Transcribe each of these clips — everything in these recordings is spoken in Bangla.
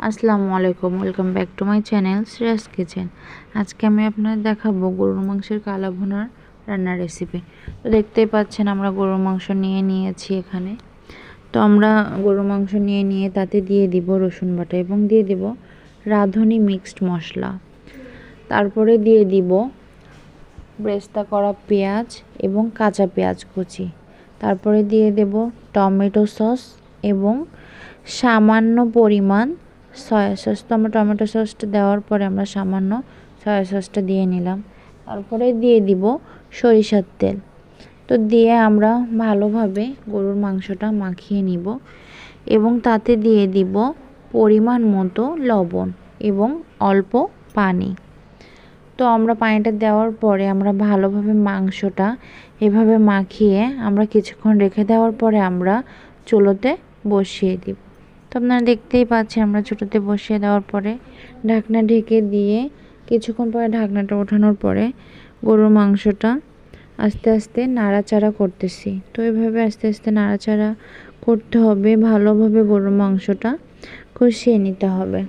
আসসালামু আলাইকুম, welcome back to my channel Shreyas kitchen. আজকে আমি আপনাদের দেখাবো গরুর মাংসের কালা ভুনার রান্নার রেসিপি। তো দেখতেই পাচ্ছেন আমরা গরুর মাংস নিয়ে নিয়েছি এখানে। তো আমরা গরুর মাংস নিয়ে তাতে দিয়ে দিব রসুন বাটা এবং দিয়ে দিব রাঁধুনি মিক্সড মশলা। তারপরে দিয়ে দিব ব্রেস্তা করা পেঁয়াজ এবং কাঁচা পেঁয়াজ কুচি। তারপরে দিয়ে দেব টমেটো সস এবং সামান্য পরিমাণ সয়া সস। তো আমরা টমেটো সসটা দেওয়ার পরে আমরা সামান্য সয়া সসটা দিয়ে নিলাম। তারপরে দিয়ে দিব সরিষার তেল। তো দিয়ে আমরা ভালোভাবে গরুর মাংসটা মাখিয়ে নিব এবং তাতে দিয়ে দিব পরিমাণ মতো লবণ এবং অল্প পানি। তো আমরা পানিটা দেওয়ার পরে আমরা ভালোভাবে মাংসটা এভাবে মাখিয়ে আমরা কিছুক্ষণ রেখে দেওয়ার পরে আমরা চুলোতে বসিয়ে দিব। তো আপনারা দেখতেই পাচ্ছেন আমরা চুলোতে বসিয়ে দেওয়ার পরে ঢাকনা ঢেকে দিয়ে কিছুক্ষণ পরে ঢাকনাটা ওঠানোর পরে গরুর মাংসটা আস্তে আস্তে নাড়াচাড়া করতেছি। তো এভাবে আস্তে আস্তে নাড়াচাড়া করতে হবে, ভালোভাবে গরুর মাংসটা কষিয়ে নিতে হবে।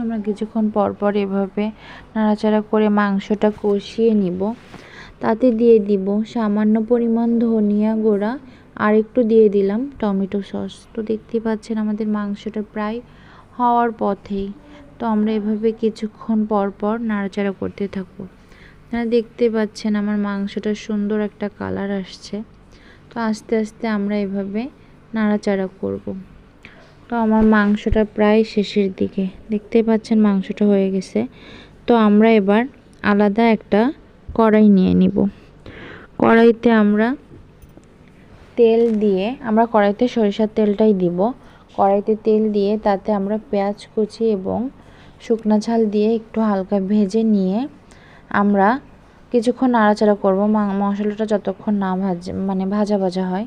আমরা কিছুক্ষণ পর এভাবে নাড়াচাড়া করে মাংসটা কষিয়ে নিব। তাতে দিয়ে দিব সামান্য পরিমাণ ধনিয়া গুঁড়া আর একটু দিয়ে দিলাম টমেটো সস। তো দেখতেই পাচ্ছেন আমাদের মাংসটা প্রায় হওয়ার পথেই। তো আমরা এভাবে কিছুক্ষণ পর নাড়াচাড়া করতে থাকবো। আপনারা দেখতে পাচ্ছেন আমার মাংসটা সুন্দর একটা কালার আসছে। তো আস্তে আস্তে আমরা এভাবে নাড়াচাড়া করব। তো আমার মাংসটা প্রায় শেষের দিকে, দেখতেই পাচ্ছেন মাংসটা হয়ে গেছে। তো আমরা এবার আলাদা একটা কড়াই নিয়ে নিব। কড়াইতে আমরা তেল দিয়ে, আমরা কড়াইতে সরিষার তেলটাই দিব। কড়াইতে তেল দিয়ে তাতে আমরা পেঁয়াজ কুচি এবং শুকনো ঝাল দিয়ে একটু হালকা ভেজে নিয়ে আমরা কিছুক্ষণ নাড়াচাড়া করব মশলাটা যতক্ষণ না ভাজা হয়।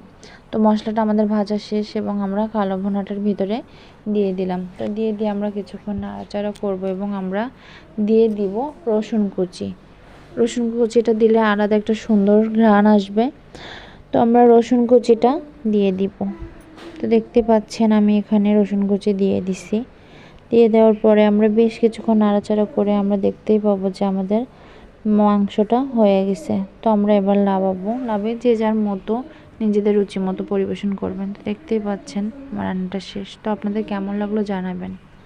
তো মশলাটা আমাদের ভাজা শেষ এবং আমরা কালো ভুনাটার ভিতরে দিয়ে দিলাম। তো দিয়ে আমরা কিছুক্ষণ নাড়াচাড়া করব এবং আমরা দিয়ে দিব রসুন কুচিটা দিলে আলাদা একটা সুন্দর ঘ্রাণ আসবে। তো আমরা রসুন কুচিটা দিয়ে দিব। তো দেখতে পাচ্ছেন আমি এখানে রসুন কুচি দিয়ে দিছি। দিয়ে দেওয়ার পরে আমরা বেশ কিছুক্ষণ নাড়াচাড়া করে আমরা দেখতেই পাবো যে আমাদের মাংসটা হয়ে গেছে। তো আমরা এবার লাভে যে যার মতো নিজেদের রুচি মতো পরিবেশন করবেন। তো দেখতেই পাচ্ছেন আমার রান্নাটা শেষ। তো আপনাদের কেমন লাগলো জানাবেন।